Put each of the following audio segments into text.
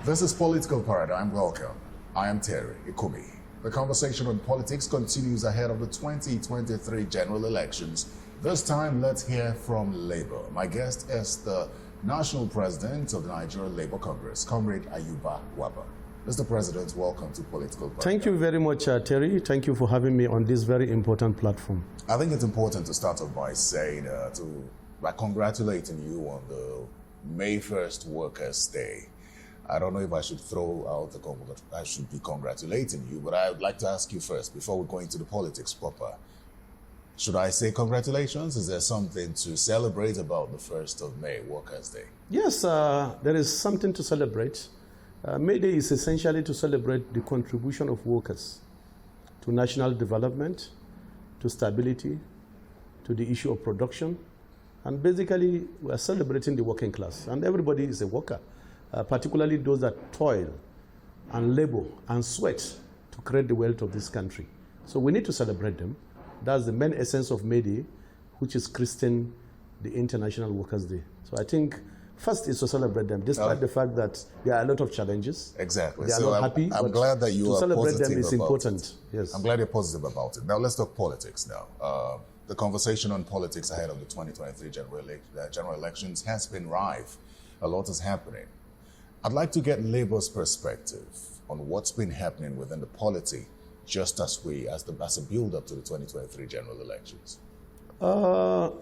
This is Political Paradigm. Welcome. I am Terry Ikumi. The conversation on politics continues ahead of the 2023 general elections. This time, let's hear from Labour. My guest is the National President of the Nigerian Labour Congress, Comrade Ayuba Waba. Mr. President, welcome to Political Paradigm. Thank you very much, Terry. Thank you for having me on this very important platform. I think it's important to start off by saying, by congratulating you on the May 1st Workers' Day. I don't know if I should throw out I should be congratulating you, but I would like to ask you first, before we go into the politics proper, should I say congratulations? Is there something to celebrate about the 1st of May, Workers' Day? Yes, there is something to celebrate. May Day is essentially to celebrate the contribution of workers to national development, to stability, to the issue of production. And basically, we are celebrating the working class. And everybody is a worker, particularly those that toil and labor and sweat to create the wealth of this country. So we need to celebrate them. That's the main essence of May Day, which is christening the International Workers' Day. So I think first is to celebrate them, despite the fact that there are a lot of challenges. Exactly. They are not happy. I'm glad that you are positive about it. To celebrate them is important. Yes. I'm glad you're positive about it. Now let's talk politics now. The conversation on politics ahead of the 2023 general elections has been rife. A lot is happening. I'd like to get Labour's perspective on what's been happening within the polity just as a build-up to the 2023 general elections.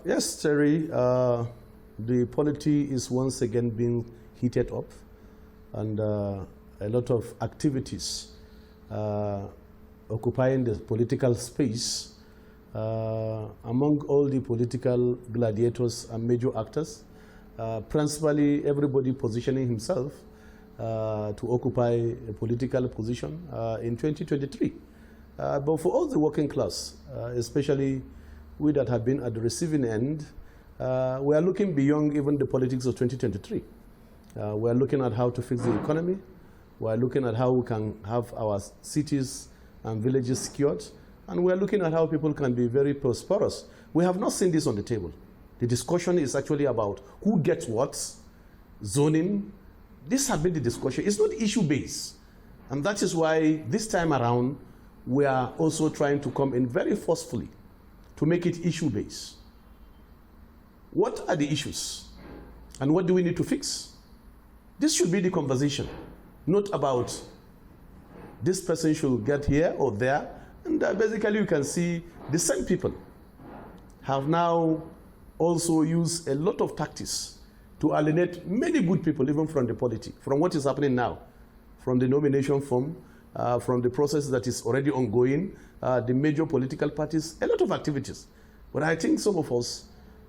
Yes, Terry. The polity is once again being heated up, and a lot of activities occupying the political space among all the political gladiators and major actors, principally everybody positioning himself to occupy a political position in 2023. But for all the working class, especially we that have been at the receiving end, we are looking beyond even the politics of 2023. We are looking at how to fix the economy. We are looking at how we can have our cities and villages secured. And we are looking at how people can be very prosperous. We have not seen this on the table. The discussion is actually about who gets what, zoning. This has been the discussion. It's not issue-based. And that is why this time around, we are also trying to come in very forcefully to make it issue-based. What are the issues? And what do we need to fix? This should be the conversation, not about this person should get here or there. And basically you can see the same people have now also used a lot of tactics to alienate many good people, even from the polity, from what is happening now, from the nomination form, from the process that is already ongoing, the major political parties, a lot of activities. But I think some of us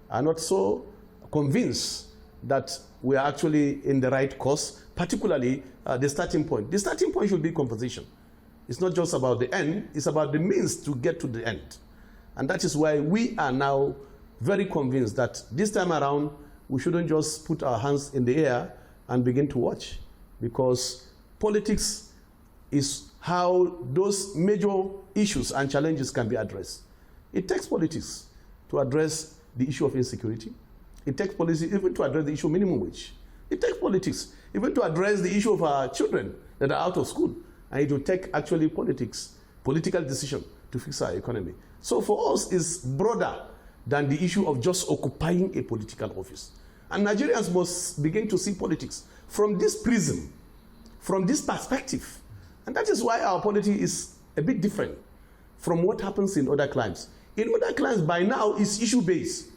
are not so convinced that we are actually in the right course, particularly the starting point. The starting point should be conversation. It's not just about the end, it's about the means to get to the end. And that is why we are now very convinced that this time around, we shouldn't just put our hands in the air and begin to watch, because politics is how those major issues and challenges can be addressed. It takes politics to address the issue of insecurity. It takes policy even to address the issue of minimum wage. It takes politics even to address the issue of our children that are out of school. And it will take actually political decision to fix our economy. So for us, it's broader than the issue of just occupying a political office. And Nigerians must begin to see politics from this prism, from this perspective. And that is why our polity is a bit different from what happens in other climes. In other climes, by now, it's issue-based.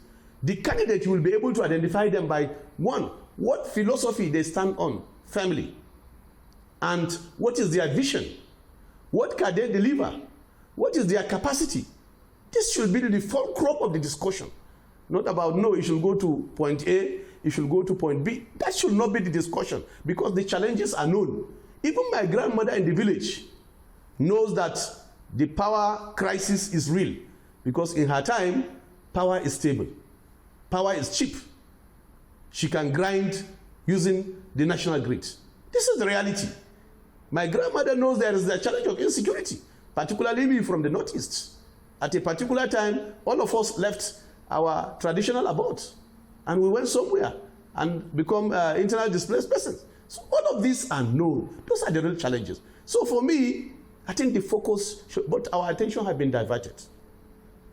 The candidate will be able to identify them by, one, what philosophy they stand on, family, and what is their vision? What can they deliver? What is their capacity? This should be the fulcrum of the discussion. Not about, no, you should go to point A, you should go to point B. That should not be the discussion, because the challenges are known. Even my grandmother in the village knows that the power crisis is real, because in her time, power is stable. Power is cheap. She can grind using the national grid. This is the reality. My grandmother knows there is the challenge of insecurity, particularly me from the Northeast. At a particular time, all of us left our traditional abode, and we went somewhere and become internal displaced persons. So all of these are known. Those are the real challenges. So for me, I think the focus, but our attention has been diverted.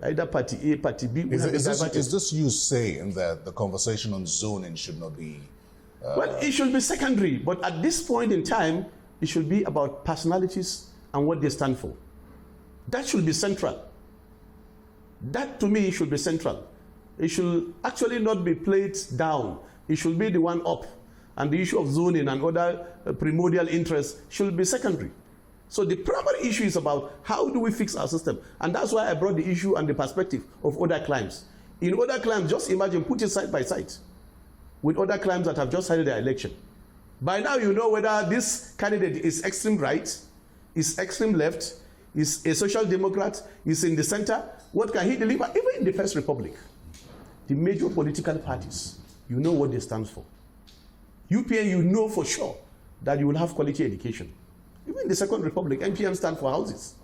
Either party A, party B. Is this you saying that the conversation on zoning should not be... Well, it should be secondary, but at this point in time, it should be about personalities and what they stand for. That should be central. That, to me, should be central. It should actually not be played down. It should be the one up. And the issue of zoning and other primordial interests should be secondary. So the primary issue is about how do we fix our system. And that's why I brought the issue and the perspective of other climes. In other climes, just imagine, put it side by side with other climes that have just had their election. By now you know whether this candidate is extreme right, is extreme left, is a social democrat, is in the center. What can he deliver? Even in the First Republic, the major political parties, you know what they stand for. UPN, you know for sure that you will have quality education. Even in the Second Republic, NPM stand for houses.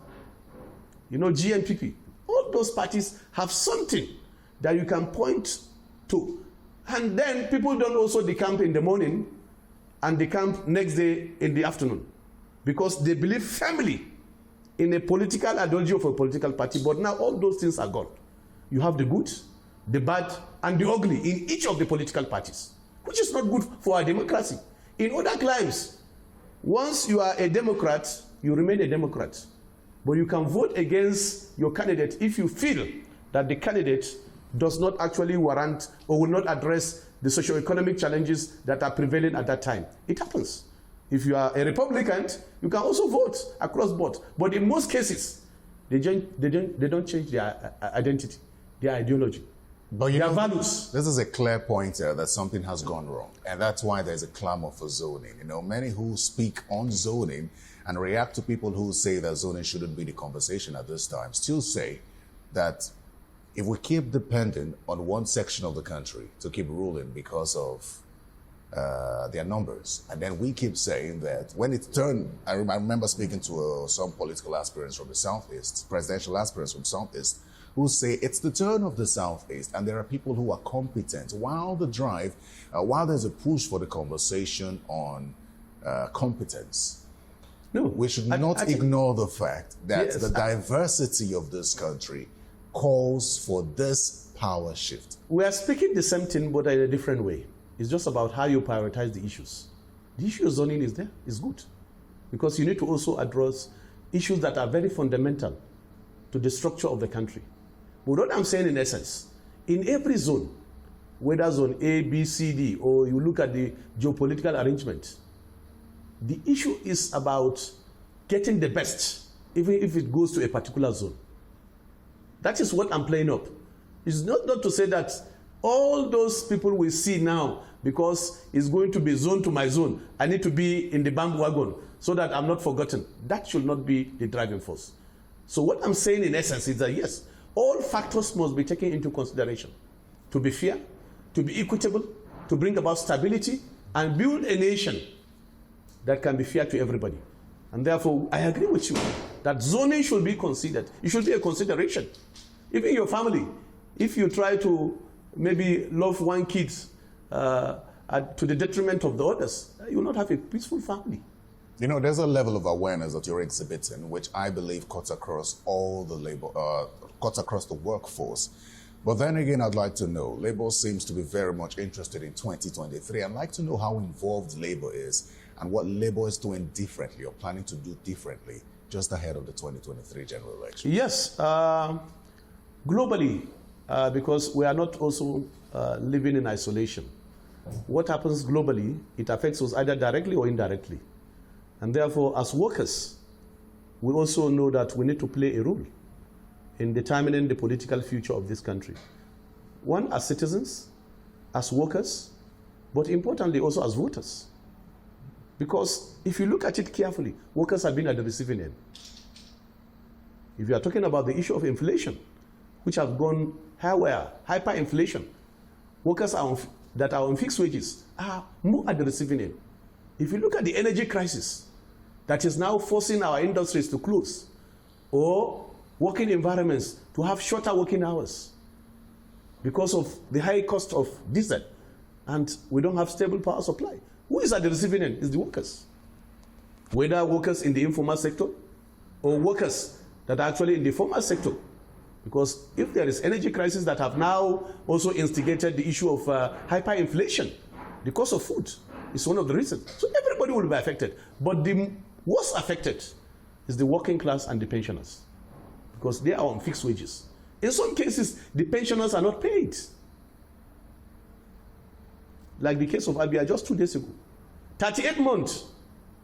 You know, GNPP. All those parties have something that you can point to. And then people don't also decamp in the morning and decamp next day in the afternoon, because they believe firmly in a political ideology of a political party. But now all those things are gone. You have the good, the bad, and the ugly in each of the political parties, which is not good for our democracy. In other climes, once you are a Democrat, you remain a Democrat. But you can vote against your candidate if you feel that the candidate does not actually warrant or will not address the socio-economic challenges that are prevailing at that time. It happens. If you are a Republican, you can also vote across board. But in most cases, they don't change their identity, their ideology. But their values. This is a clear pointer that something has gone wrong. And that's why there's a clamor for zoning. You know, many who speak on zoning and react to people who say that zoning shouldn't be the conversation at this time still say that if we keep dependent on one section of the country to keep ruling because of their numbers, and then we keep saying that when it's turned, I remember speaking to some political aspirants from the Southeast, presidential aspirants from the Southeast, who say it's the turn of the Southeast and there are people who are competent. While there's a push for the conversation on competence, no, we should not ignore the fact that the diversity of this country calls for this power shift. We are speaking the same thing, but in a different way. It's just about how you prioritize the issues. The issue of zoning is there, is good, because you need to also address issues that are very fundamental to the structure of the country. But what I'm saying in essence, in every zone, whether zone A, B, C, D, or you look at the geopolitical arrangement, the issue is about getting the best, even if it goes to a particular zone. That is what I'm playing up. It's not to say that all those people we see now, because it's going to be zone to my zone, I need to be in the bandwagon so that I'm not forgotten. That should not be the driving force. So what I'm saying in essence is that yes, all factors must be taken into consideration to be fair, to be equitable, to bring about stability, and build a nation that can be fair to everybody. And therefore, I agree with you that zoning should be considered. It should be a consideration. Even your family, if you try to maybe love one kid to the detriment of the others, you will not have a peaceful family. You know, there's a level of awareness that you're exhibiting, which I believe cuts across all the cuts across the workforce. But then again, I'd like to know, Labour seems to be very much interested in 2023. I'd like to know how involved Labour is and what Labour is doing differently or planning to do differently just ahead of the 2023 general election. Yes, globally, because we are not also living in isolation. What happens globally, it affects us either directly or indirectly. And therefore, as workers, we also know that we need to play a role in determining the political future of this country. One, as citizens, as workers, but importantly also as voters. Because if you look at it carefully, workers have been at the receiving end. If you are talking about the issue of inflation, which have gone higher, hyperinflation, workers that are on fixed wages are more at the receiving end. If you look at the energy crisis that is now forcing our industries to close, or working environments to have shorter working hours because of the high cost of diesel, and we don't have stable power supply. Who is at the receiving end? Is the workers. Whether workers in the informal sector or workers that are actually in the formal sector. Because if there is energy crisis that have now also instigated the issue of hyperinflation, the cost of food is one of the reasons. So everybody will be affected. But the worst affected is the working class and the pensioners, because they are on fixed wages. In some cases, the pensioners are not paid. Like the case of Abia just 2 days ago. 38 months,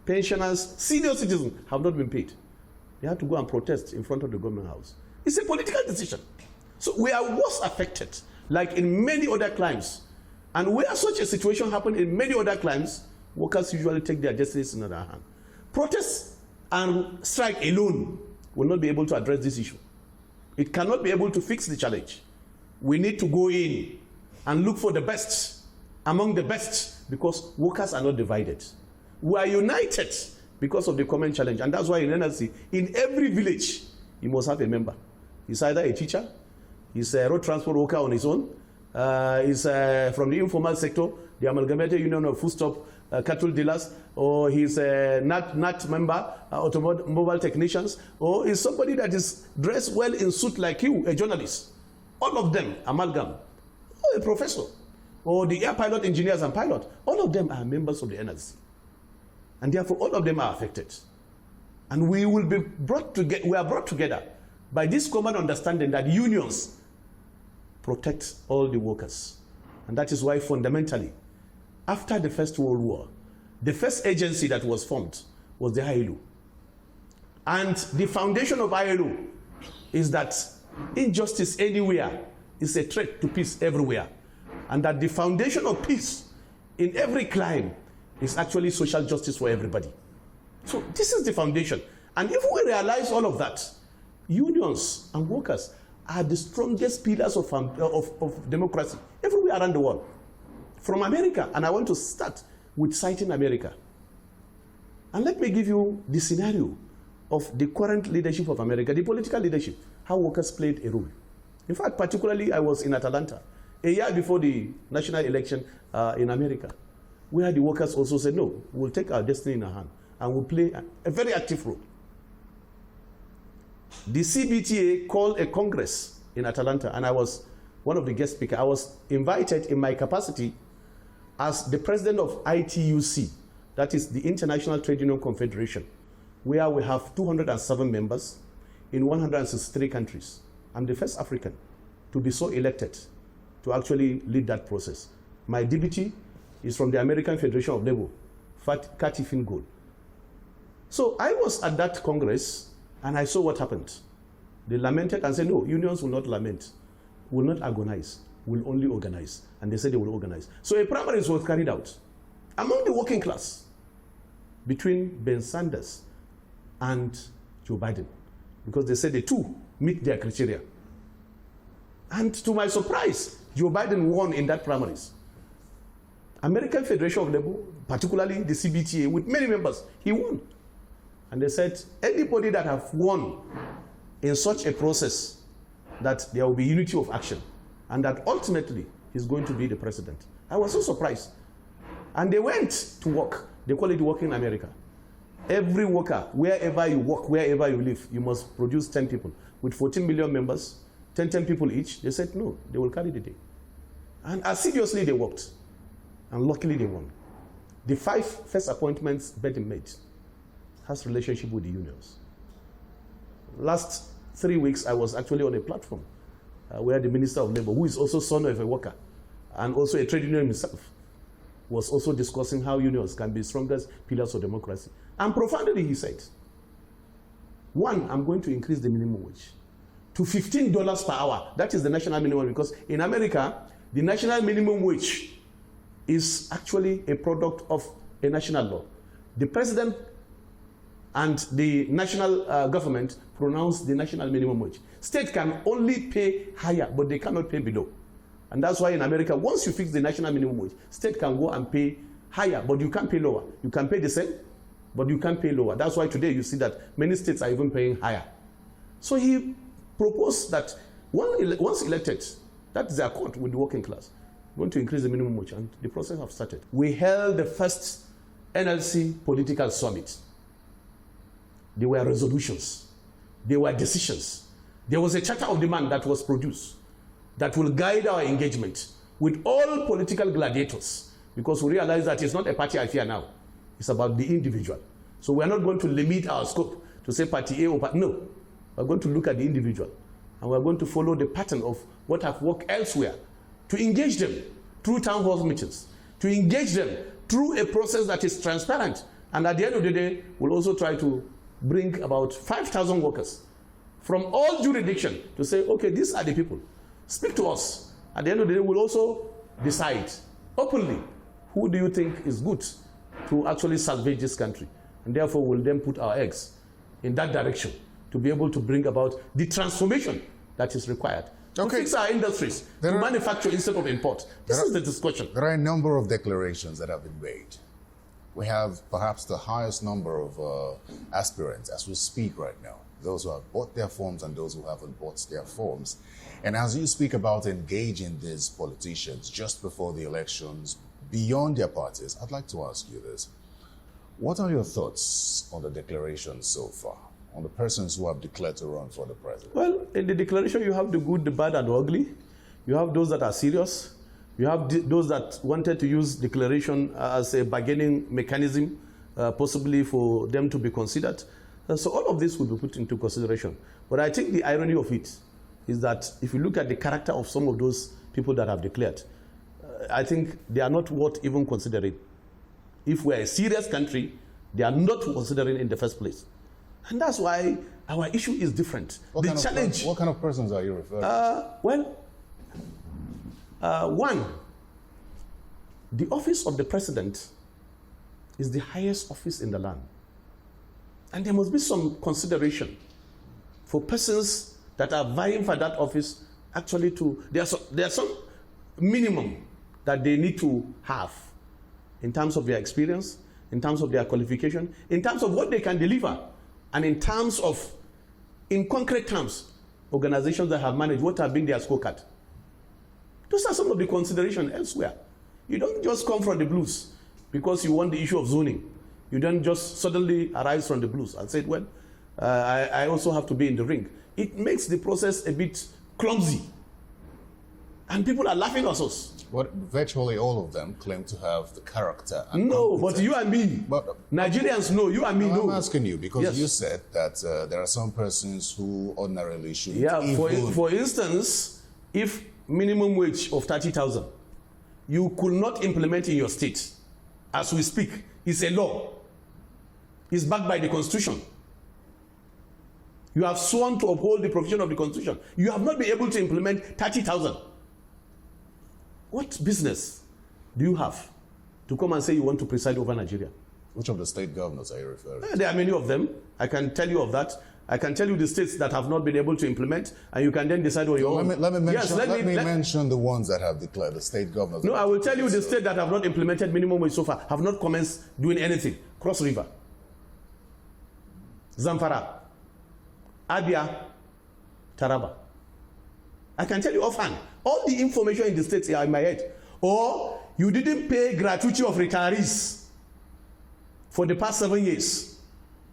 pensioners, senior citizens have not been paid. They had to go and protest in front of the government house. It's a political decision. So we are worse affected, like in many other climes. And where such a situation happens in many other climes, workers usually take their destinies in their hand. Protests and strike alone will not be able to address this issue. It cannot be able to fix the challenge. We need to go in and look for the best among the best, because workers are not divided. We are united because of the common challenge. And that's why in NLC, in every village, you must have a member. He's either a teacher, he's a road transport worker on his own, he's from the informal sector, the Amalgamated Union of Foodstuff Cattle Dealers, or he's a NAT member, automobile technicians, or is somebody that is dressed well in suit like you, a journalist. All of them, amalgam, or a professor, or the air pilot engineers and pilot, all of them are members of the NLC. And therefore, all of them are affected. And we will be brought together, we are brought together by this common understanding that unions protect all the workers. And that is why fundamentally, after the First World War, the first agency that was formed was the ILO. And the foundation of ILO is that injustice anywhere is a threat to peace everywhere. And that the foundation of peace in every clime is actually social justice for everybody. So this is the foundation. And if we realize all of that, unions and workers are the strongest pillars of democracy everywhere around the world. From America, and I want to start with citing America. And let me give you the scenario of the current leadership of America, the political leadership, how workers played a role. In fact, particularly I was in Atlanta, a year before the national election in America, where the workers also said, no, we'll take our destiny in our hand and we'll play a very active role. The CBTA called a congress in Atlanta, and I was one of the guest speakers. I was invited in my capacity as the president of ITUC, that is the International Trade Union Confederation, where we have 207 members in 163 countries. I'm the first African to be so elected to actually lead that process. My deputy is from the American Federation of Labor, Cathy Fingold. So I was at that Congress and I saw what happened. They lamented and said, no, unions will not lament, will not agonize, will only organize. And they said they will organize. So a primaries was carried out among the working class between Ben Sanders and Joe Biden, because they said the two meet their criteria. And to my surprise, Joe Biden won in that primaries. American Federation of Labor, particularly the CBTA, with many members, he won. And they said, anybody that have won in such a process, that there will be unity of action, and that ultimately he's going to be the president. I was so surprised. And they went to work. They call it working America. Every worker, wherever you work, wherever you live, you must produce 10 people. With 14 million members, 10 people each, they said no, they will carry the day. And assiduously they worked. And luckily they won. The 5 first appointments Biden made has relationship with the unions. Last 3 weeks, I was actually on a platform where the Minister of Labor, who is also son of a worker and also a trade union himself, was also discussing how unions can be strongest pillars of democracy. And profoundly, he said, 1, I'm going to increase the minimum wage to $15 per hour. That is the national minimum, because in America, the national minimum wage is actually a product of a national law. The president and the national government pronounce the national minimum wage. State can only pay higher, but they cannot pay below. And that's why in America, once you fix the national minimum wage, state can go and pay higher, but you can't pay lower. You can pay the same, but you can't pay lower. That's why today you see that many states are even paying higher. So he proposed that once elected, that is the accord with the working class, We want to increase the minimum wage, and the process has started. We held the first NLC political summit. There were resolutions. There were decisions. There was a charter of demand that was produced that will guide our engagement with all political gladiators, because we realize that it's not a party affair now. It's about the individual. So we're not going to limit our scope to say party A or party. No. We're going to look at the individual, and we're going to follow the pattern of what have worked elsewhere, to engage them through town hall meetings, to engage them through a process that is transparent. And at the end of the day, we'll also try to bring about 5,000 workers from all jurisdictions to say, okay, these are the people. Speak to us. At the end of the day, we'll also decide openly, who do you think is good to actually salvage this country? And therefore, we'll then put our eggs in that direction to be able to bring about the transformation that is required. To fix our industries, to manufacture instead of import. This is the discussion. There are a number of declarations that have been made. We have perhaps the highest number of aspirants as we speak right now. Those who have bought their forms and those who haven't bought their forms. And as you speak about engaging these politicians just before the elections, beyond their parties, I'd like to ask you this. What are your thoughts on the declarations so far, on the persons who have declared to run for the president? Well, in the declaration, you have the good, the bad, and the ugly. You have those that are serious. You have those that wanted to use declaration as a bargaining mechanism, possibly for them to be considered. So all of this will be put into consideration. But I think the irony of it is that if you look at the character of some of those people that have declared, I think they are not worth even considering. If we're a serious country, they are not considering in the first place. And that's why our issue is different. What kind of persons are you referring to? One, the office of the president is the highest office in the land. And there must be some consideration for persons that are vying for that office actually to, there's some minimum that they need to have in terms of their experience, in terms of their qualification, in terms of what they can deliver, and in terms of, in concrete terms, organizations that have managed, what have been their scorecard. Those are some of the considerations elsewhere. You don't just come from the blues because you want the issue of zoning. You don't just suddenly arise from the blues and say, well, I also have to be in the ring. It makes the process a bit clumsy. And people are laughing at us. But virtually all of them claim to have the character. And no, but you and me, Nigerians know, you and me know. I'm asking you because you said that there are some persons who ordinarily should. Yeah, for instance, if minimum wage of 30,000, you could not implement in your state, as we speak, it's a law. It's backed by the Constitution. You have sworn to uphold the provision of the Constitution. You have not been able to implement 30,000. What business do you have to come and say you want to preside over Nigeria? Which of the state governors are you referring to? There are many of them. I can tell you of that. I can tell you the states that have not been able to implement, and you can then decide on your own. Let me mention the ones that have declared, the state governors. No, I will tell you the states that have not implemented minimum wage so far, have not commenced doing anything. Cross River, Zamfara, Abia, Taraba. I can tell you offhand, all the information in the states are in my head. Or you didn't pay gratuity of retirees for the past 7 years,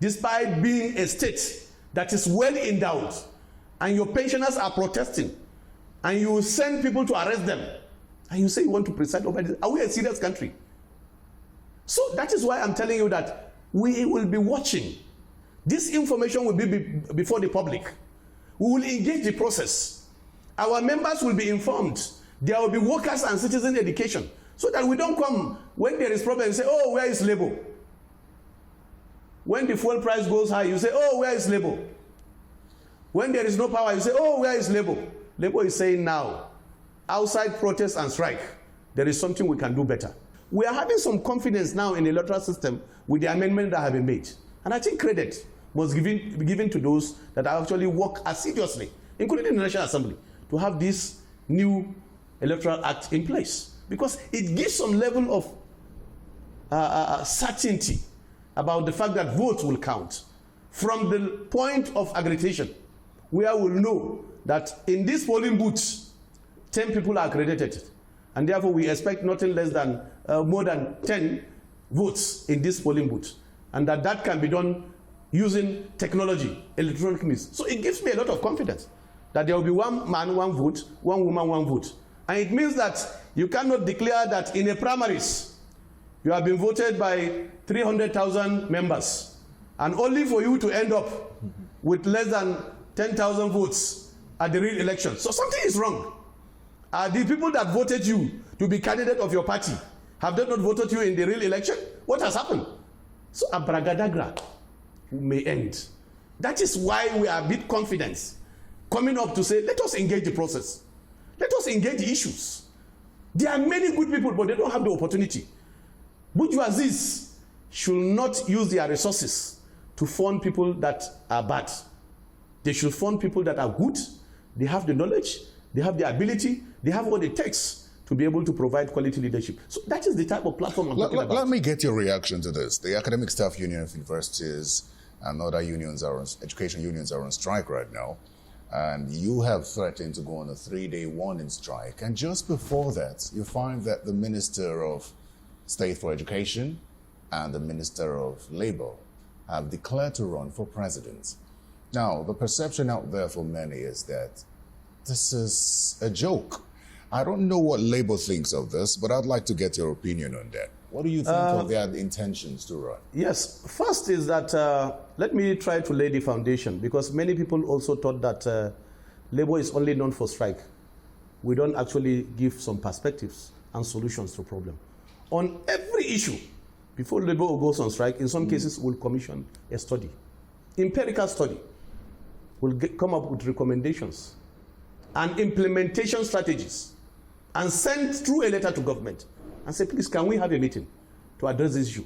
despite being a state that is well endowed, and your pensioners are protesting, and you send people to arrest them, and you say you want to preside over this. Are we a serious country? So that is why I'm telling you that we will be watching. This information will be before the public. We will engage the process. Our members will be informed. There will be workers and citizen education, so that we don't come when there is problem and say, oh, where is labor? When the fuel price goes high, you say, oh, where is labor? When there is no power, you say, oh, where is labor? Labor is saying now, outside protest and strike, there is something we can do better. We are having some confidence now in the electoral system with the amendment that have been made. And I think credit must be given to those that actually work assiduously, including the National Assembly, to have this new electoral act in place. Because it gives some level of certainty about the fact that votes will count from the point of accreditation, where we'll know that in these polling booths, 10 people are accredited. And therefore, we expect nothing less than more than 10 votes in this polling booth. And that can be done using technology, electronic means. So it gives me a lot of confidence that there will be one man, one vote, one woman, one vote. And it means that you cannot declare that in a primaries, you have been voted by 300,000 members, and only for you to end up with less than 10,000 votes at the real election. So something is wrong. The people that voted you to be candidate of your party, have they not voted you in the real election? What has happened? So abracadabra may end. That is why we are a bit confident coming up to say, let us engage the process. Let us engage the issues. There are many good people, but they don't have the opportunity. Bourgeoisies should not use their resources to fund people that are bad. They should fund people that are good. They have the knowledge, they have the ability, they have what it takes to be able to provide quality leadership. So that is the type of platform I'm talking about. Let me get your reaction to this. The Academic Staff Union of Universities and other unions education unions are on strike right now. And you have threatened to go on a 3-day warning strike. And just before that, you find that the Minister of State for Education and the Minister of Labor have declared to run for president. Now, the perception out there for many is that this is a joke. I don't know what Labor thinks of this, but I'd like to get your opinion on that. What do you think of their intentions to run? Yes, first is that, let me try to lay the foundation, because many people also thought that Labor is only known for strike. We don't actually give some perspectives and solutions to problem. On every issue, before Labor goes on strike, in some cases we'll commission a study, empirical study. We'll come up with recommendations and implementation strategies and send through a letter to government and say, please, can we have a meeting to address this issue?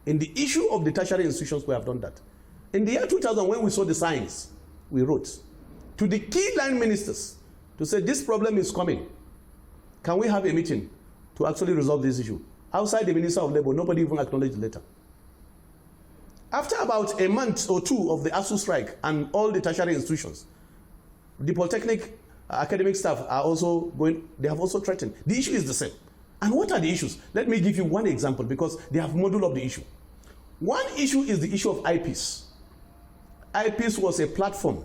In the issue of the tertiary institutions, we have done that. In the year 2000, when we saw the signs, we wrote to the key line ministers to say, this problem is coming. Can we have a meeting to actually resolve this issue? Outside the Minister of Labor, nobody even acknowledged the letter. After about a month or two of the ASU strike and all the tertiary institutions, the polytechnic academic staff are also going, they have also threatened. The issue is the same. And what are the issues? Let me give you one example, because they have modeled up the issue. One issue is the issue of IPs. IPs was a platform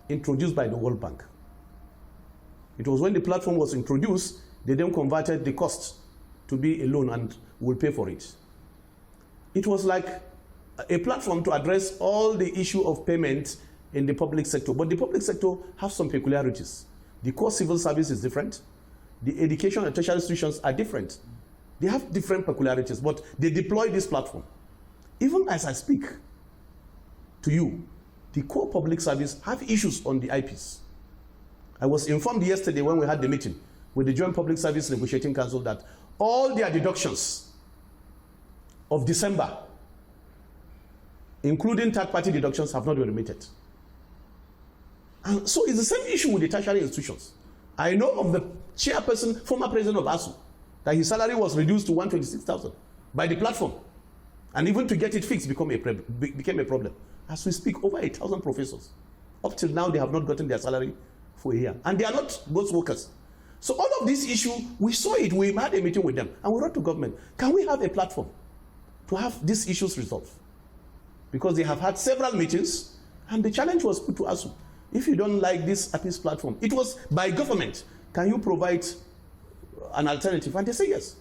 introduced by the World Bank. It was when the platform was introduced, they then converted the cost to be a loan and will pay for it. It was like a platform to address all the issue of payment in the public sector. But the public sector has some peculiarities. The core civil service is different. The education and tertiary institutions are different. They have different peculiarities, but they deploy this platform. Even as I speak to you, the core public service have issues on the IPs. I was informed yesterday when we had the meeting with the Joint Public Service Negotiating Council that all their deductions of December, including third-party deductions, have not been remitted. And so it's the same issue with the tertiary institutions. I know of the chairperson, former president of ASU, that his salary was reduced to 126,000 by the platform. And even to get it fixed became a problem. As we speak, over 1,000 professors. Up till now, they have not gotten their salary for a year. And they are not both workers. So all of this issue, we saw it, we had a meeting with them, and we wrote to government, can we have a platform to have these issues resolved? Because they have had several meetings, and the challenge was put to ASU. If you don't like this APIS platform, it was by government, can you provide an alternative? And they say yes.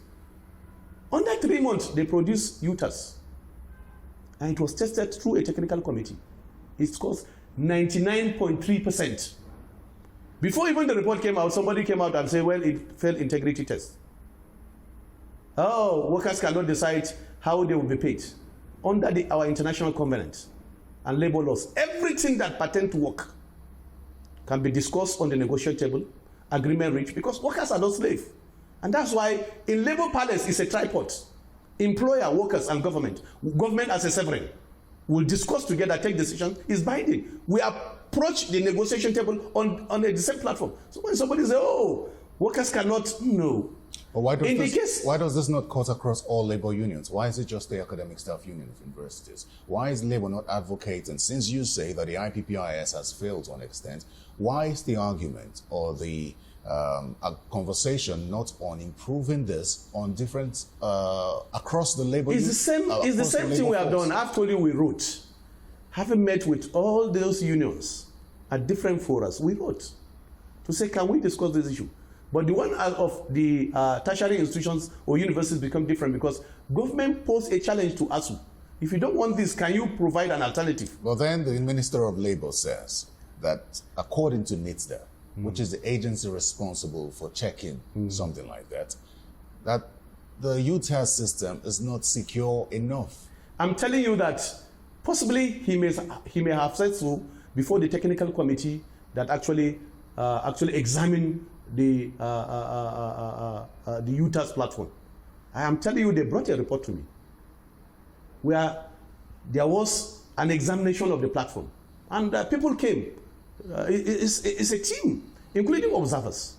Under 3 months, they produced UTAS, and it was tested through a technical committee. It scores 99.3%. Before even the report came out, somebody came out and said, well, it failed integrity test. Oh, workers cannot decide how they will be paid. Under our international covenant and labor laws, everything that pertains to work can be discussed on the negotiation table, agreement reached, because workers are not slaves. And that's why in labor palace is a tripod. Employer, workers, and government. Government as a sovereign will discuss together, take decisions, is binding. We approach the negotiation table on the same platform. So when somebody says, oh, workers cannot, no. But why does this not cut across all labor unions? Why is it just the Academic Staff Union of Universities? Why is labor not advocating? Since you say that the IPPIS has failed to an extent, why is the argument or the a conversation not on improving this on different across the labor. It's the same. It's the same thing we have done. I've told you we wrote, having met with all those unions at different forums, we wrote to say, can we discuss this issue? But the one of the tertiary institutions or universities become different because government posed a challenge to ASU. If you don't want this, can you provide an alternative? Well, then the Minister of Labor says that according to NITSDA, which is the agency responsible for checking something like that, that the UTAS system is not secure enough. I'm telling you that possibly he may have said so before the technical committee that actually examined the UTAS platform. I am telling you, they brought a report to me where there was an examination of the platform, and people came. It's a team, including observers,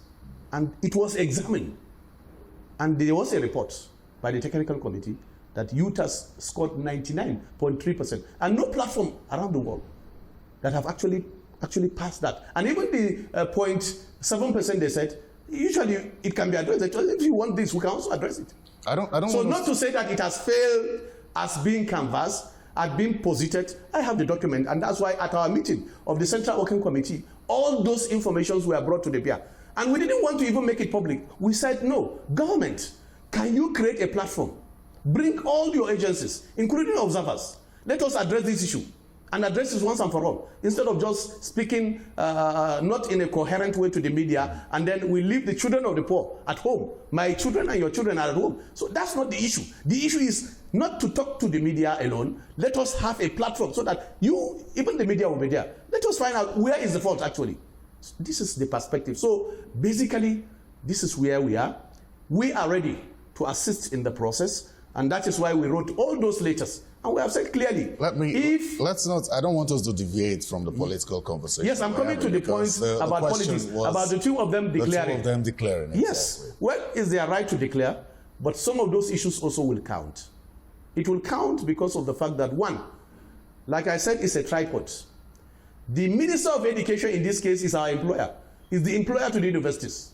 and it was examined, and there was a report by the technical committee that UTAS scored 99.3%, and no platform around the world that have actually passed that. And even the 0.7% they said, usually it can be addressed. If you want this, we can also address it. I don't So want not to say that it has failed as being canvassed, as being posited. I have the document, and that's why at our meeting of the Central Working Committee, all those informations were brought to the bear. And we didn't want to even make it public. We said, no, government, can you create a platform? Bring all your agencies, including observers. Let us address this issue and address this once and for all, instead of just speaking not in a coherent way to the media, and then we leave the children of the poor at home. My children and your children are at home. So that's not the issue. The issue is not to talk to the media alone. Let us have a platform so that even the media will be there. Let us find out where is the fault actually. This is the perspective. So basically, this is where we are. We are ready to assist in the process, and that is why we wrote all those letters. And we have said clearly, let's not, I don't want us to deviate from the political conversation. Yes, I'm coming to the point about politics, about the two of them declaring. The two of them declaring, yes, exactly. Well, it's their right to declare, but some of those issues also will count. It will count because of the fact that, one, like I said, it's a tripod. The Minister of Education in this case is our employer, is the employer to the universities.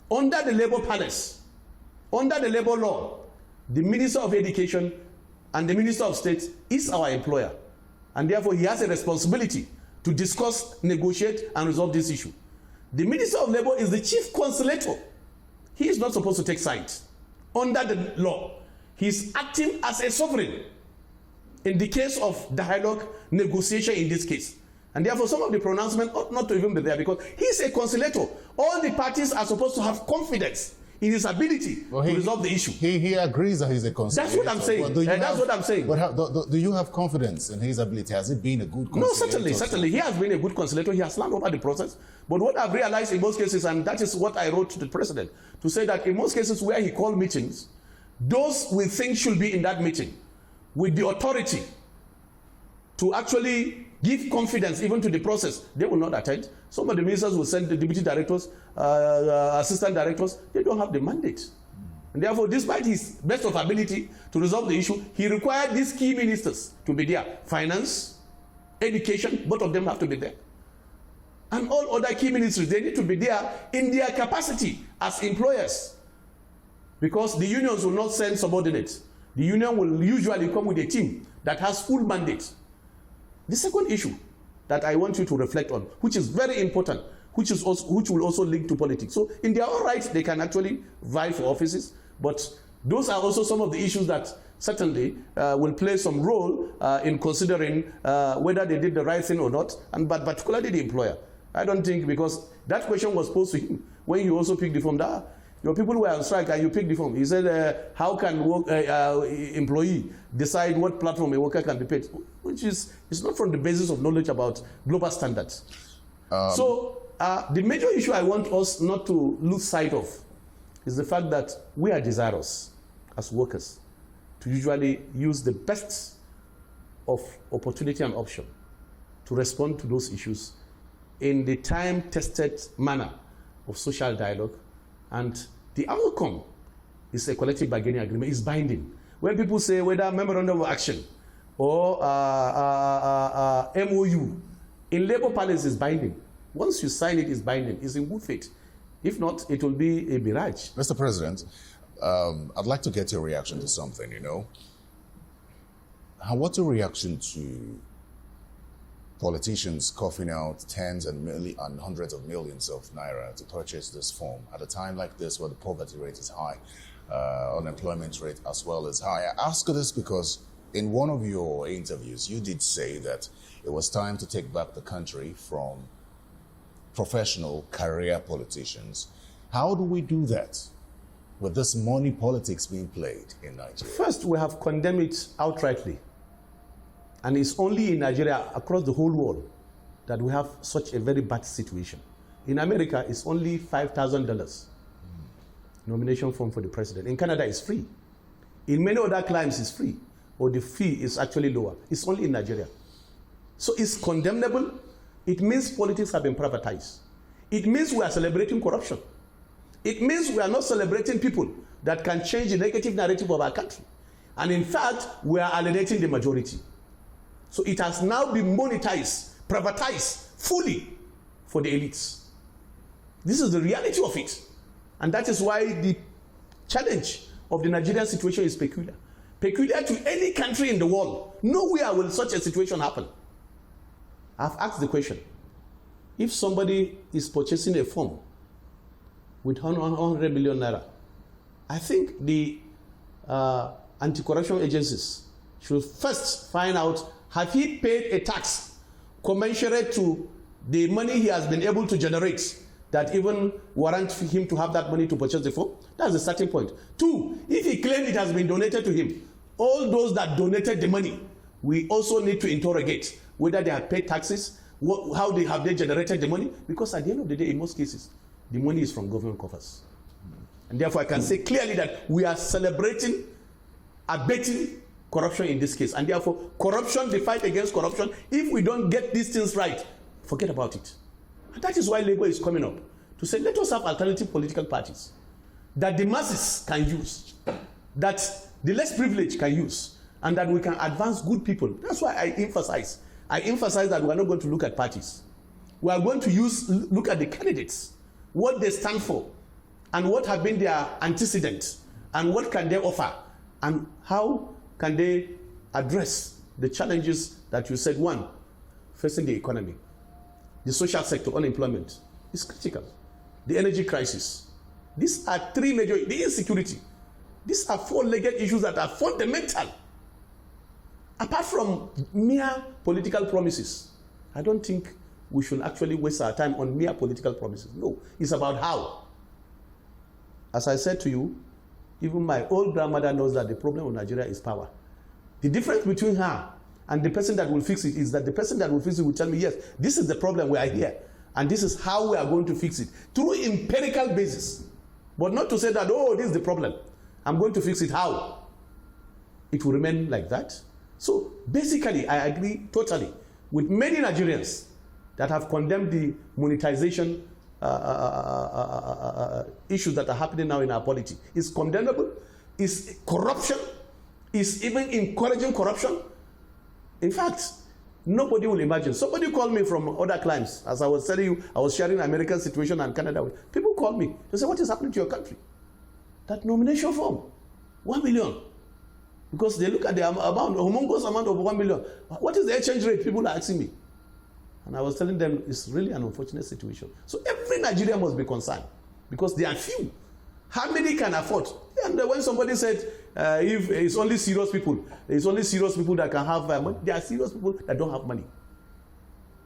Under the Labor Palace, under the labor law, the Minister of Education and the Minister of State is our employer, and therefore he has a responsibility to discuss, negotiate, and resolve this issue. The Minister of Labor is the chief conciliator. He is not supposed to take sides. Under the law, he is acting as a sovereign in the case of dialogue, negotiation in this case. And therefore, some of the pronouncements ought not to even be there because he is a conciliator. All the parties are supposed to have confidence in his ability to resolve the issue. He agrees that he's a conciliator. That's what I'm saying. That's what I'm saying. But do you have confidence in his ability? Has he been a good conciliator? No, certainly. He has been a good conciliator. He has learned over the process. But what I've realized in most cases, and that is what I wrote to the president, to say that in most cases where he called meetings, those we think should be in that meeting with the authority to actually give confidence even to the process, they will not attend. Some of the ministers will send the deputy directors, assistant directors. They don't have the mandate. And therefore, despite his best of ability to resolve the issue, he required these key ministers to be there. Finance, education, both of them have to be there. And all other key ministries, they need to be there in their capacity as employers. Because the unions will not send subordinates. The union will usually come with a team that has full mandate. The second issue that I want you to reflect on, which is very important, which will also link to politics. So in their own right, they can actually vie for offices, but those are also some of the issues that certainly will play some role in considering whether they did the right thing or not, but particularly the employer. I don't think, because that question was posed to him when he also picked the form. Your people were on strike and you picked the form. He said, how can employee decide what platform a worker can be paid? Which is not from the basis of knowledge about global standards. So the major issue I want us not to lose sight of is the fact that we are desirous as workers to usually use the best of opportunity and option to respond to those issues in the time-tested manner of social dialogue. And the outcome is a collective bargaining agreement. It's binding. When people say whether memorandum of action or MOU, in Labour Palace is binding. Once you sign it, it's binding. It's in good faith. If not, it will be a mirage. Mr. President, I'd like to get your reaction to something, you know. What's your reaction to politicians coughing out tens and hundreds of millions of naira to purchase this form at a time like this where the poverty rate is high, unemployment rate as well is high? I ask this because in one of your interviews, you did say that it was time to take back the country from professional career politicians. How do we do that with this money politics being played in Nigeria? First, we have condemned it outrightly. And it's only in Nigeria, across the whole world, that we have such a very bad situation. In America, it's only $5,000 nomination form for the president. In Canada, it's free. In many other climes, it's free, or the fee is actually lower. It's only in Nigeria. So it's condemnable. It means politics have been privatized. It means we are celebrating corruption. It means we are not celebrating people that can change the negative narrative of our country. And in fact, we are alienating the majority. So it has now been monetized, privatized fully for the elites. This is the reality of it. And that is why the challenge of the Nigerian situation is peculiar. Peculiar to any country in the world. Nowhere will such a situation happen. I've asked the question, if somebody is purchasing a firm with 100 million naira, I think the anti-corruption agencies should first find out, have he paid a tax commensurate to the money he has been able to generate that even warrant him to have that money to purchase the firm? That's the starting point. Two, if he claimed it has been donated to him, all those that donated the money, we also need to interrogate whether they have paid taxes, how they have generated the money, because at the end of the day, in most cases, the money is from government coffers. And therefore, I can say clearly that we are celebrating, abating corruption in this case. And therefore, corruption, the fight against corruption, if we don't get these things right, forget about it. And that is why Labour is coming up to say, let us have alternative political parties that the masses can use, that the less privileged can use, and that we can advance good people. That's why I emphasize that we are not going to look at parties. We are going to look at the candidates, what they stand for, and what have been their antecedents, and what can they offer, and how can they address the challenges that you said. One, facing the economy, the social sector, unemployment is critical, the energy crisis. These are three major, the insecurity. These are four-legged issues that are fundamental. Apart from mere political promises, I don't think we should actually waste our time on mere political promises. No, it's about how. As I said to you, even my old grandmother knows that the problem of Nigeria is power. The difference between her and the person that will fix it is that the person that will fix it will tell me, yes, this is the problem, we are here, and this is how we are going to fix it, through empirical basis. But not to say that, oh, this is the problem, I'm going to fix it, how? It will remain like that. So basically, I agree totally with many Nigerians that have condemned the monetization issues that are happening now in our polity. It's condemnable, it's corruption, it's even encouraging corruption. In fact, nobody will imagine. Somebody called me from other climes. As I was telling you, I was sharing American situation and Canada. People called me. They say, what is happening to your country? That nomination form, 1 million. Because they look at the amount, humongous amount of 1 million. What is the exchange rate? People are asking me. And I was telling them, it's really an unfortunate situation. So every Nigerian must be concerned, because they are few. How many can afford? And when somebody said, if it's only serious people, it's only serious people that can have money, there are serious people that don't have money.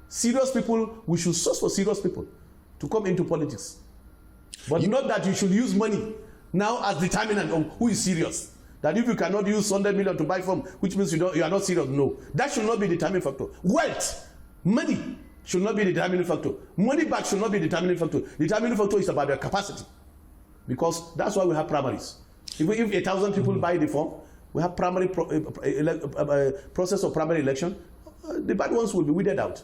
Serious people, we should source for serious people to come into politics. But not that you should use money now as determinant of who is serious. That if you cannot use 100 million to buy from, which means you are not serious. No, that should not be the determining factor. Wealth, money should not be the determining factor. Money back should not be the determining factor. The determining factor is about their capacity. Because that's why we have primaries. If 1,000 people buy the form, we have primary process of primary election. The bad ones will be weeded out.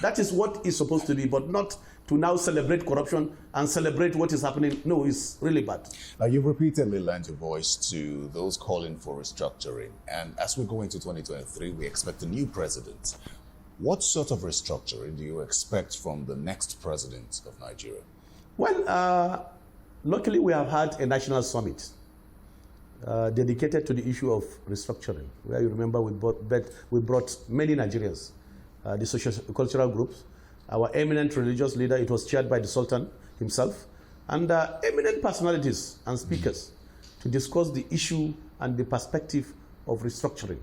That is what is supposed to be, but not to now celebrate corruption and celebrate what is happening. No, it's really bad. Now, you've repeatedly lent your voice to those calling for restructuring. And as we go into 2023, we expect a new president. What sort of restructuring do you expect from the next president of Nigeria? Well, luckily we have had a national summit dedicated to the issue of restructuring, where you remember we brought many Nigerians, the socio-cultural groups, our eminent religious leader, it was chaired by the Sultan himself, and eminent personalities and speakers to discuss the issue and the perspective of restructuring.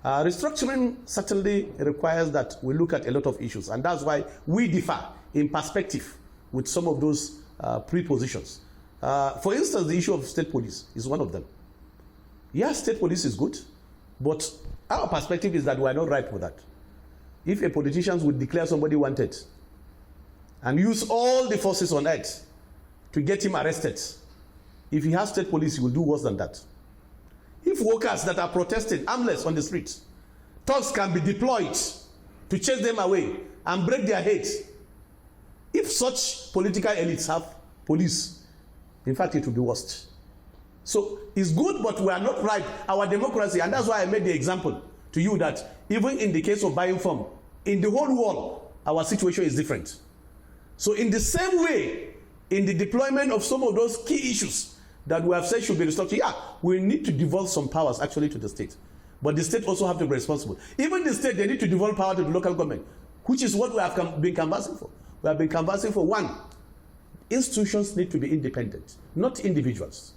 Restructuring certainly requires that we look at a lot of issues, and that's why we differ in perspective with some of those prepositions. For instance, the issue of state police is one of them. Yes, state police is good, but our perspective is that we are not right for that. If a politician would declare somebody wanted and use all the forces on earth to get him arrested, if he has state police, he will do worse than that. If workers that are protesting armless on the streets, thugs can be deployed to chase them away and break their heads. If such political elites have police, in fact, it will be worst. So it's good, but we are not right. Our democracy, and that's why I made the example to you that even in the case of bioform, in the whole world, our situation is different. So in the same way, in the deployment of some of those key issues that we have said should be restructured, yeah, we need to devolve some powers actually to the state. But the state also have to be responsible. Even the state, they need to devolve power to the local government, which is what we have been canvassing for. We have been canvassing for, one, institutions need to be independent, not individuals.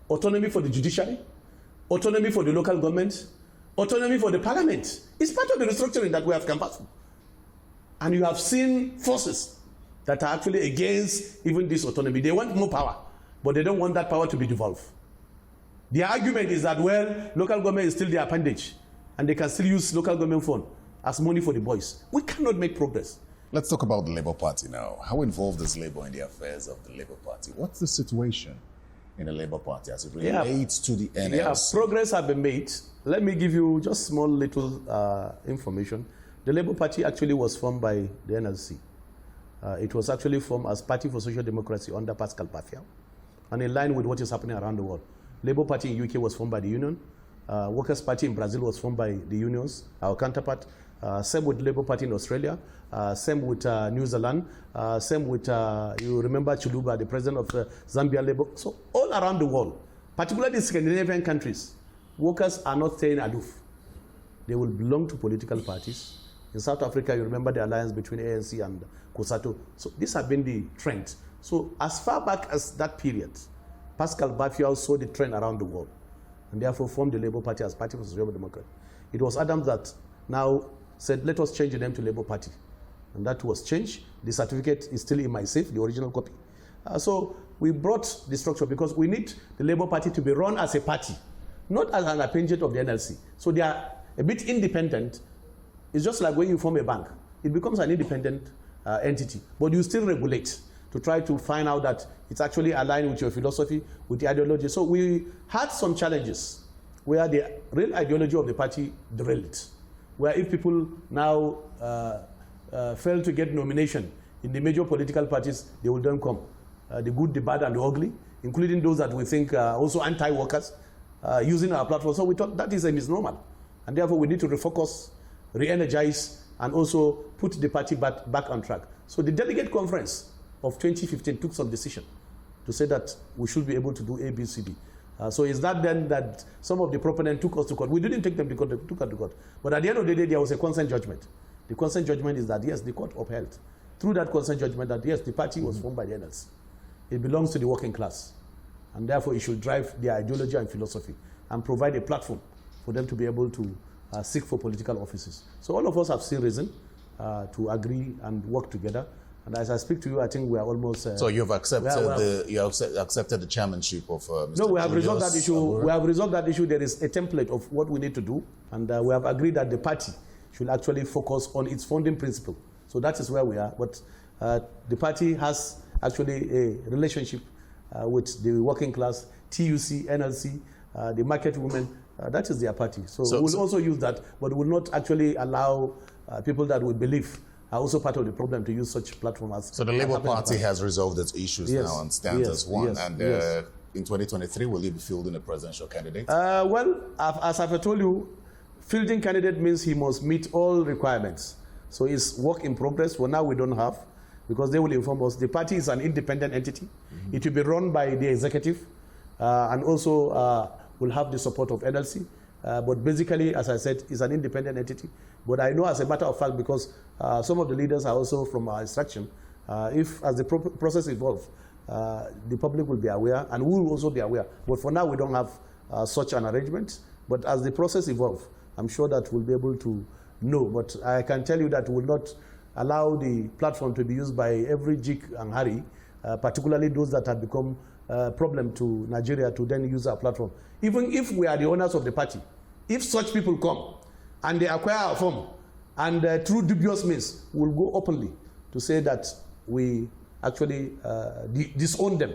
Autonomy for the judiciary, autonomy for the local government, autonomy for the parliament. It's part of the restructuring that we have canvassed for. And you have seen forces that are actually against even this autonomy. They want more power, but they don't want that power to be devolved. The argument is that, well, local government is still the appendage, and they can still use local government fund as money for the boys. We cannot make progress. Let's talk about the Labour Party now. How involved is Labour in the affairs of the Labour Party? What's the situation in the Labour Party as it relates to the NLC? Yeah, progress has been made. Let me give you just small little information. The Labour Party actually was formed by the NLC. It was actually formed as Party for Social Democracy under Pascal Bafia, and in line with what is happening around the world. Labour Party in UK was formed by the Union. Workers' Party in Brazil was formed by the unions, our counterpart. Same with Labour Party in Australia. Same with New Zealand. Same with, you remember Chiluba, the president of Zambia Labour. So all around the world, particularly the Scandinavian countries, workers are not staying aloof. They will belong to political parties. In South Africa, you remember the alliance between ANC and COSATU. So these have been the trend. So as far back as that period, Pascal Bafia saw the trend around the world, and therefore formed the Labour Party as Party for Social Democracy. It was Adams that now said, let us change the name to Labour Party. And that was changed. The certificate is still in my safe, the original copy. So we brought the structure because we need the Labour Party to be run as a party, not as an appendage of the NLC. So they are a bit independent. It's just like when you form a bank. It becomes an independent entity, but you still regulate to try to find out that it's actually aligned with your philosophy, with the ideology. So we had some challenges where the real ideology of the party derailed, where if people now fail to get nomination in the major political parties, they will then come. The good, the bad, and the ugly, including those that we think are also anti-workers, using our platform. So we thought that is a misnomer. And therefore we need to refocus, re-energize, and also put the party back on track. So the delegate conference of 2015 took some decision to say that we should be able to do A, B, C, D. So is that then that some of the proponents took us to court? We didn't take them to court, they took us to court. But at the end of the day, there was a consent judgment. The consent judgment is that, yes, the court upheld, through that consent judgment, that, yes, the party was formed by the NLC. It belongs to the working class. And therefore, it should drive their ideology and philosophy and provide a platform for them to be able to seek for political offices. So all of us have seen reason to agree and work together. And as I speak to you, I think we are almost. So you've accepted accepted the chairmanship of Mr. No, we have Julius resolved that issue. Abure. We have resolved that issue. There is a template of what we need to do, and we have agreed that the party should actually focus on its founding principle. So that is where we are. But the party has actually a relationship with the working class, TUC, NLC, the market women. That is their party. So we'll also use that, but we will not actually allow people that we believe are also part of the problem to use such platforms. So the Labour Party has resolved its issues now and stands as one. In 2023, will you be fielding a presidential candidate? Well, as I've told you, Fielding candidate means he must meet all requirements. So it's work in progress. For now, we don't have, because they will inform us. The party is an independent entity. Mm-hmm. It will be run by the executive, and also will have the support of NLC. But basically, as I said, it's an independent entity. But I know as a matter of fact, because some of the leaders are also from our instruction, if as the process evolves, the public will be aware, and we will also be aware. But for now, we don't have such an arrangement. But as the process evolves, I'm sure that we'll be able to know. But I can tell you that we will not allow the platform to be used by every Jik and Harry, particularly those that have become a problem to Nigeria, to then use our platform. Even if we are the owners of the party, if such people come and they acquire our form, and through dubious means, we'll go openly to say that we actually disown them.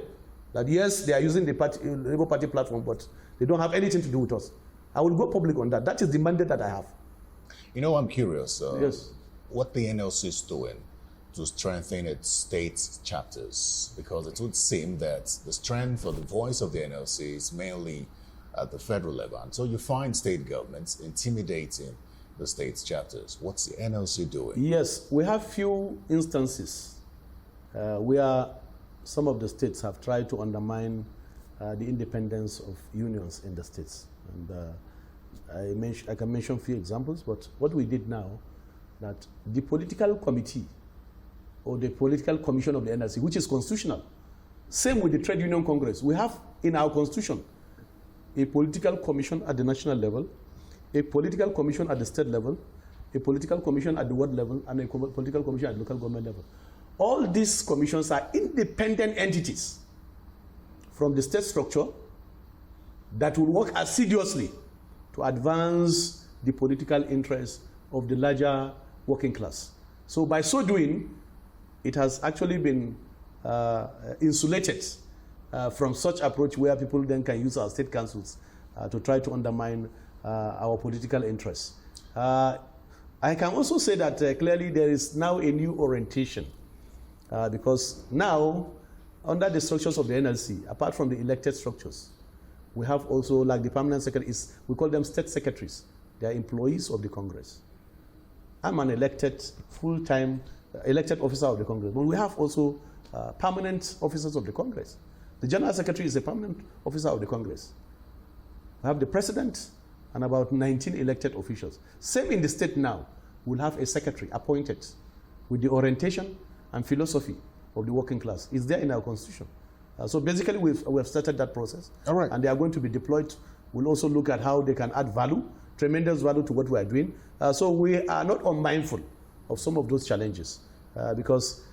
That yes, they are using the Labour Party platform, but they don't have anything to do with us. I will go public on that. That is the mandate that I have. You know, I'm curious. Yes. What the NLC is doing to strengthen its state chapters, because it would seem that the strength or the voice of the NLC is mainly at the federal level. And so you find state governments intimidating the state's chapters. What's the NLC doing? Yes, we have few instances where some of the states have tried to undermine the independence of unions in the states. And I can mention a few examples, but what we did now, that the political committee or the political commission of the NLC, which is constitutional, same with the Trade Union Congress. We have in our constitution a political commission at the national level, a political commission at the state level, a political commission at the ward level, and a political commission at the local government level. All these commissions are independent entities from the state structure that will work assiduously to advance the political interests of the larger working class. So by so doing, it has actually been insulated from such approach where people then can use our state councils to try to undermine our political interests. I can also say that clearly there is now a new orientation because now, under the structures of the NLC, apart from the elected structures, we have also, like the permanent secretaries, we call them state secretaries. They are employees of the Congress. I'm an elected, full-time elected officer of the Congress, but we have also permanent officers of the Congress. The General Secretary is a permanent officer of the Congress. We have the President and about 19 elected officials. Same in the state now, we'll have a secretary appointed with the orientation and philosophy of the working class. It's there in our constitution. So basically, we have started that process. All right. And they are going to be deployed. We'll also look at how they can add value, tremendous value to what we are doing. So we are not unmindful of some of those challenges because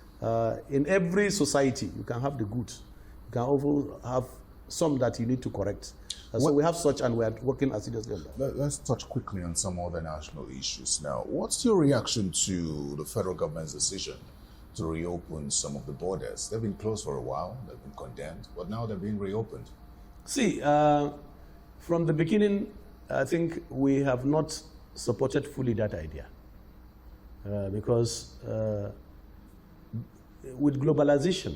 in every society, you can have the good. You can also have some that you need to correct. So we have such, and we are working assiduously on that. Let's touch quickly on some other national issues now. What's your reaction to the federal government's decision to reopen some of the borders? They've been closed for a while, they've been condemned, but now they're being reopened. See, from the beginning, I think we have not supported fully that idea because with globalization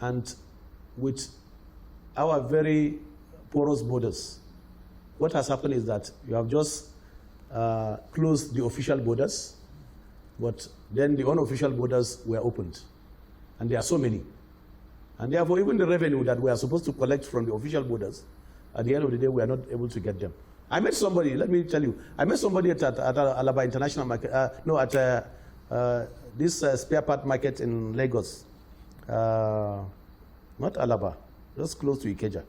and with our very porous borders, what has happened is that you have just closed the official borders, but then the unofficial borders were opened. And there are so many. And therefore, even the revenue that we are supposed to collect from the official borders, at the end of the day, we are not able to get them. I met somebody, let me tell you, I met somebody at Alaba International Market, this spare part market in Lagos. Not Alaba, just close to Ikeja.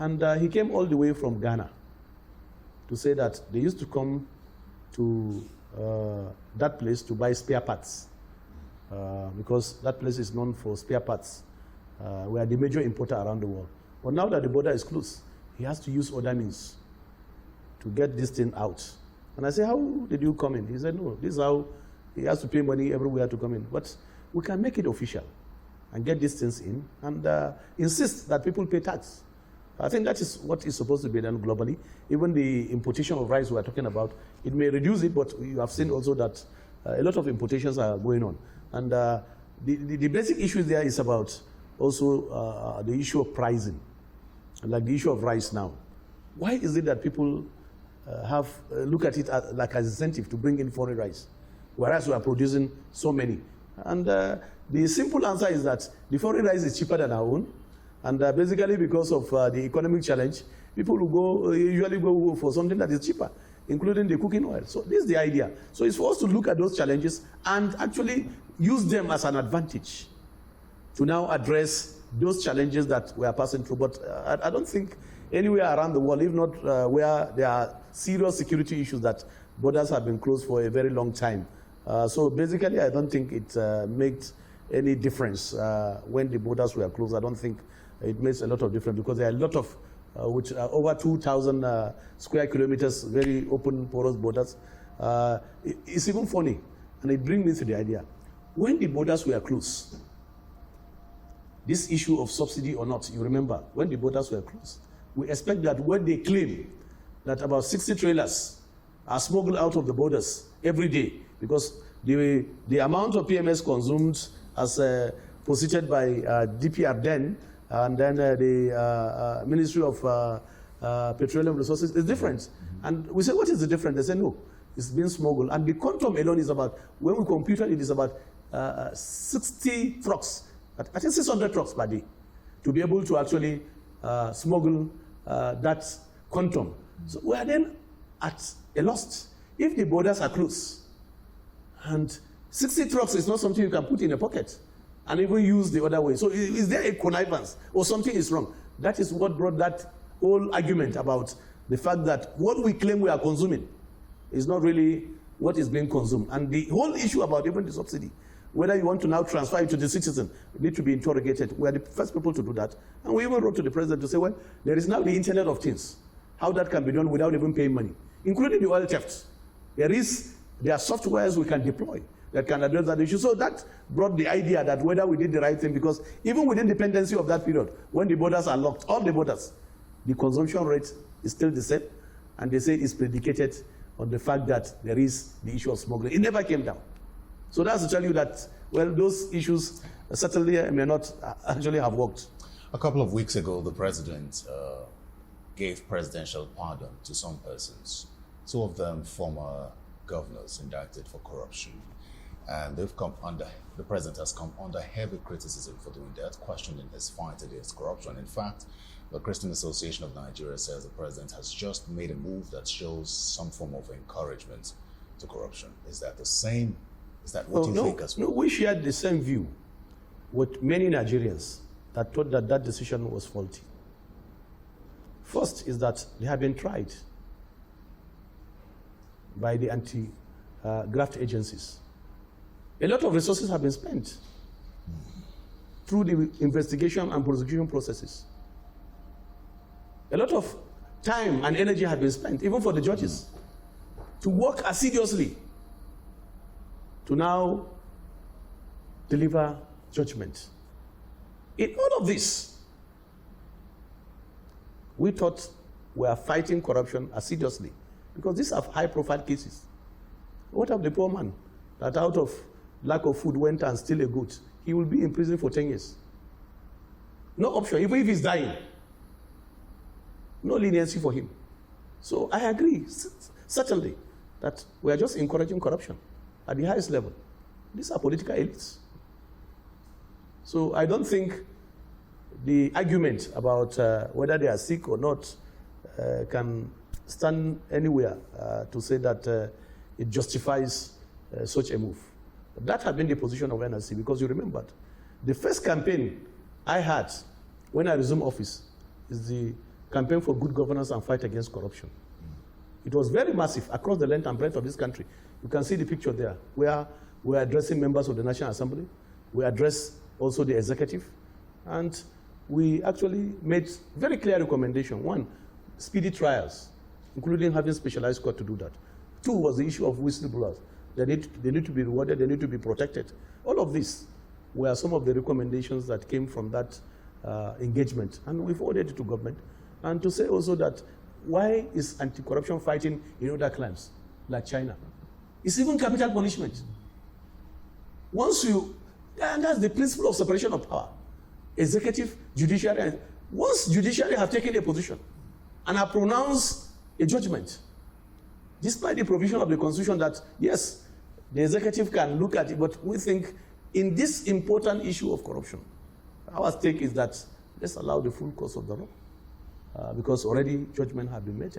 And he came all the way from Ghana to say that they used to come to that place to buy spare parts because that place is known for spare parts. We are the major importer around the world. But now that the border is closed, he has to use other means to get this thing out. And I said, how did you come in? He said, no, this is how he has to pay money everywhere to come in. But we can make it official and get these things in and insist that people pay tax. I think that is what is supposed to be done globally. Even the importation of rice we are talking about, it may reduce it, but you have seen also that a lot of importations are going on. And the basic issue there is about also the issue of pricing, like the issue of rice now. Why is it that people look at it as, like an incentive to bring in foreign rice, whereas we are producing so many. And the simple answer is that the foreign rice is cheaper than our own, and basically because of the economic challenge, people will usually go for something that is cheaper, including the cooking oil. So this is the idea. So it's for us to look at those challenges and actually use them as an advantage to now address those challenges that we are passing through. But I don't think anywhere around the world, if not where there are serious security issues, that borders have been closed for a very long time. So basically, I don't think it made any difference when the borders were closed. I don't think it makes a lot of difference because there are a lot of, which are over 2,000 square kilometers, very open, porous borders. It's even funny, and it brings me to the idea. When the borders were closed, this issue of subsidy or not, you remember, when the borders were closed, we expect that when they claim that about 60 trailers are smuggled out of the borders every day, because the amount of PMS consumed as posited by DPR then, and then the Ministry of Petroleum Resources is different. And we say, what is the difference? They say, no, it's being smuggled. And the quantum alone is about, when we computed it, is about 60 trucks, I think 600 trucks per day, to be able to actually smuggle that quantum. So we are then at a loss. If the borders are closed, and 60 trucks is not something you can put in a pocket and even use the other way. So is there a connivance or something is wrong? That is what brought that whole argument about the fact that what we claim we are consuming is not really what is being consumed. And the whole issue about even the subsidy, whether you want to now transfer it to the citizen, need to be interrogated. We are the first people to do that. And we even wrote to the president to say, well, there is now the Internet of Things, how that can be done without even paying money, including the oil theft. There are softwares we can deploy that can address that issue. So that brought the idea that whether we did the right thing, because even within the pendency of that period, when the borders are locked, all the borders, the consumption rate is still the same, and they say it's predicated on the fact that there is the issue of smuggling. It never came down. So that's to tell you that, well, those issues certainly may not actually have worked. A couple of weeks ago, the president gave presidential pardon to some persons, two of them former governors indicted for corruption. And they've come under, the president has come under heavy criticism for doing that, questioning his fight against corruption. In fact, the Christian Association of Nigeria says the president has just made a move that shows some form of encouragement to corruption. Is that the same? Is that what you think as well? No, we shared the same view with many Nigerians that thought that that decision was faulty. First is that they have been tried by the anti-graft agencies. A lot of resources have been spent through the investigation and prosecution processes. A lot of time and energy have been spent, even for the judges, to work assiduously to now deliver judgment. In all of this, we thought we are fighting corruption assiduously, because these are high-profile cases. What of the poor man that out of lack of food went and stole a goat? He will be in prison for 10 years. No option, even if he's dying. No leniency for him. So I agree, certainly, that we are just encouraging corruption at the highest level. These are political elites. So I don't think the argument about whether they are sick or not can stand anywhere to say that it justifies such a move. That had been the position of NLC, because you remembered, the first campaign I had when I resumed office is the campaign for good governance and fight against corruption. It was very massive across the length and breadth of this country. You can see the picture there, where we are addressing members of the National Assembly, we address also the executive, and we actually made very clear recommendation. One, speedy trials, including having specialized court to do that. Two was the issue of whistleblowers. They need to be rewarded, they need to be protected. All of these were some of the recommendations that came from that engagement, and we forwarded it to government. And to say also that, why is anti-corruption fighting in other climes, like China? It's even capital punishment. Once you, and that's the principle of separation of power. Executive, judiciary, and once judiciary have taken a position and have pronounced a judgment, despite the provision of the Constitution that, yes, the executive can look at it, but we think in this important issue of corruption, our take is that let's allow the full course of the law, because already judgment has been made,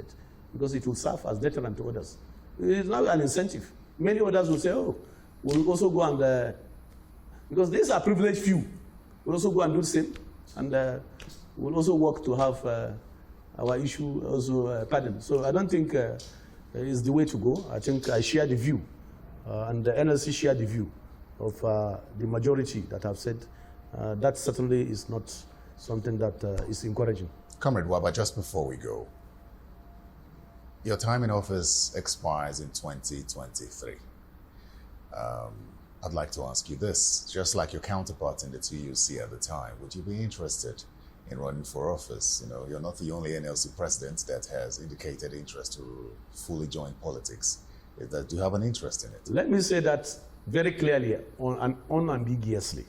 because it will serve as deterrent to others. It is now an incentive. Many others will say, oh, we'll also go and, because these are privileged few, we'll also go and do the same, and we'll also work to have our issue also pardoned. So I don't think it's the way to go. I think I share the view, and the NLC share the view of the majority that have said that certainly is not something that is encouraging. Comrade Waba, just before we go, your time in office expires in 2023. I'd like to ask you this, just like your counterpart in the TUC at the time, would you be interested in running for office? You know, you're not the only NLC president that has indicated interest to fully join politics. Do you have an interest in it? Let me say that very clearly and unambiguously.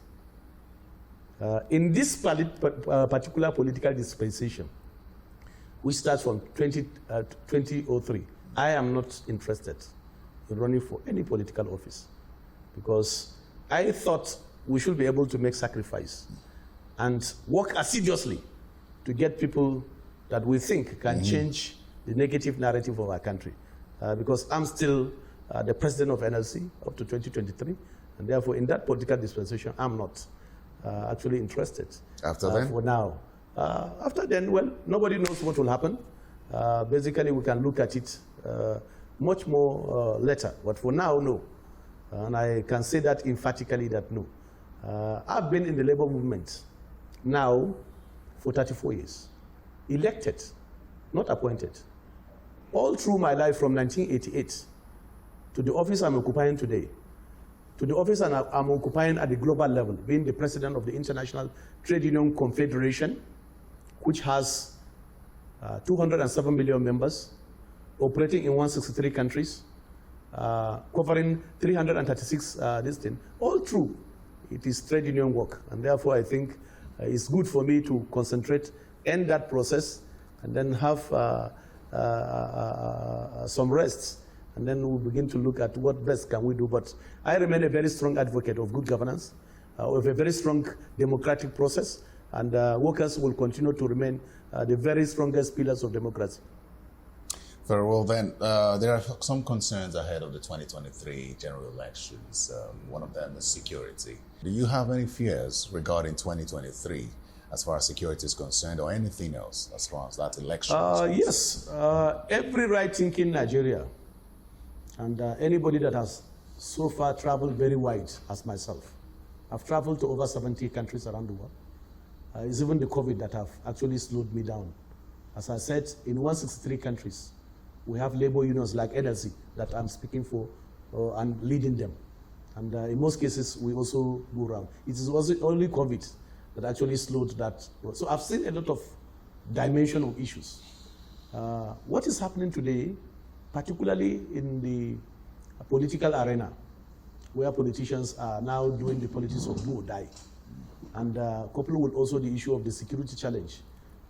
In this particular political dispensation, which starts from 2003, I am not interested in running for any political office, because I thought we should be able to make sacrifice and work assiduously to get people that we think can change the negative narrative of our country. Because I'm still the president of NLC up to 2023, and therefore in that political dispensation, I'm not actually interested. After then? For now. After then, well, nobody knows what will happen. Basically, we can look at it much more later, but for now, no. And I can say that emphatically that no. I've been in the labor movement now for 34 years, elected, not appointed. All through my life from 1988 to the office I'm occupying today, to the office I'm occupying at the global level, being the president of the International Trade Union Confederation, which has 207 million members, operating in 163 countries, covering 336 all through. It is trade union work, and therefore I think it's good for me to concentrate, end that process, and then have some rest, and then we'll begin to look at what best can we do. But I remain a very strong advocate of good governance, of a very strong democratic process, and workers will continue to remain the very strongest pillars of democracy. Very well then, there are some concerns ahead of the 2023 general elections. One of them is security. Do you have any fears regarding 2023 as far as security is concerned, or anything else as far as that election is concerned? Yes, every right-thinking Nigeria and anybody that has so far traveled very wide as myself. I've traveled to over 70 countries around the world. It's even the COVID that have actually slowed me down. As I said, in 163 countries, we have labor unions like NLC that I'm speaking for and leading them. And in most cases, we also go around. It is also only COVID that actually slowed that. So I've seen a lot of dimension of issues. What is happening today, particularly in the political arena, where politicians are now doing the politics of do or die, and coupled with also the issue of the security challenge,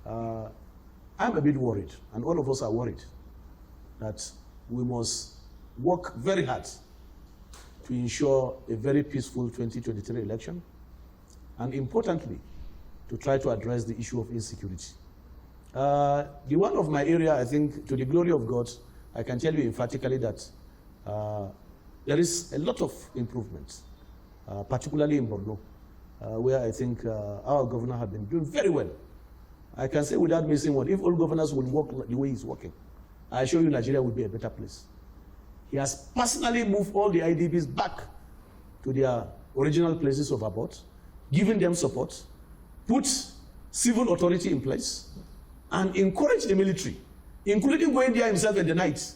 I'm a bit worried, and all of us are worried, that we must work very hard to ensure a very peaceful 2023 election, and importantly, to try to address the issue of insecurity. The one of my area, I think, to the glory of God, I can tell you emphatically that there is a lot of improvements, particularly in Borno, where I think our governor has been doing very well. I can say without missing one, if all governors would work the way he's working, I assure you Nigeria would be a better place. He has personally moved all the IDPs back to their original places of abode, giving them support, put civil authority in place, and encourage the military, including going there himself in the night.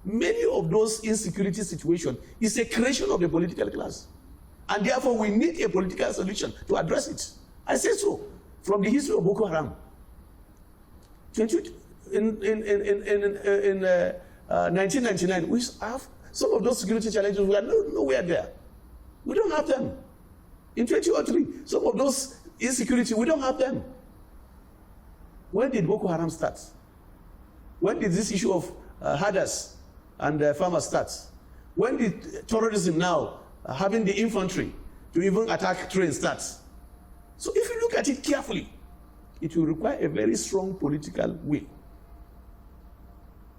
Many of those insecurity situations is a creation of the political class. And therefore, we need a political solution to address it. I say so. From the history of Boko Haram, in 1999, we have some of those security challenges. We are nowhere there. We don't have them. In 2003, some of those insecurity, we don't have them. When did Boko Haram start? When did this issue of herders and farmers starts, when the terrorism now having the infantry to even attack trains starts. So if you look at it carefully, it will require a very strong political will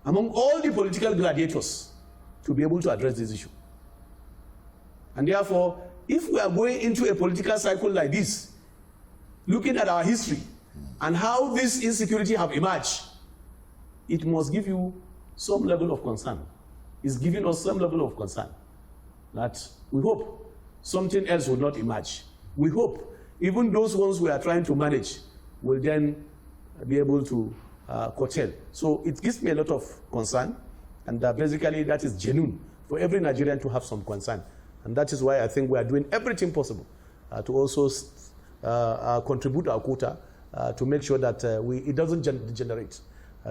among all the political gladiators to be able to address this issue. And therefore, if we are going into a political cycle like this, looking at our history and how this insecurity have emerged, it must give you some level of concern. It's giving us some level of concern that we hope something else will not emerge. We hope even those ones we are trying to manage will then be able to curtail. So it gives me a lot of concern, and basically that is genuine for every Nigerian to have some concern. And that is why I think we are doing everything possible to also contribute our quota to make sure that it doesn't degenerate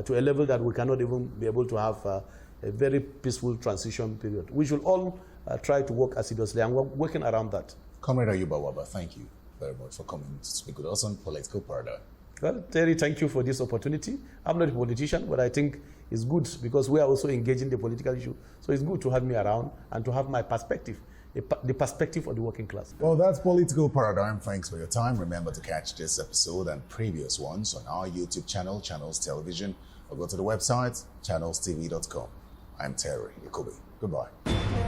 to a level that we cannot even be able to have a very peaceful transition period. We should all try to work assiduously, and we're working around that. Comrade Ayuba Waba, thank you very much for coming to speak with us on Political Paradigm. Well, Terry, thank you for this opportunity. I'm not a politician, but I think it's good because we are also engaging the political issue. So it's good to have me around and to have my perspective, the perspective of the working class. Well, that's Political Paradigm. Thanks for your time. Remember to catch this episode and previous ones on our YouTube channel, Channels Television, or go to the website, channelstv.com. I'm Terry Ikobe. Goodbye.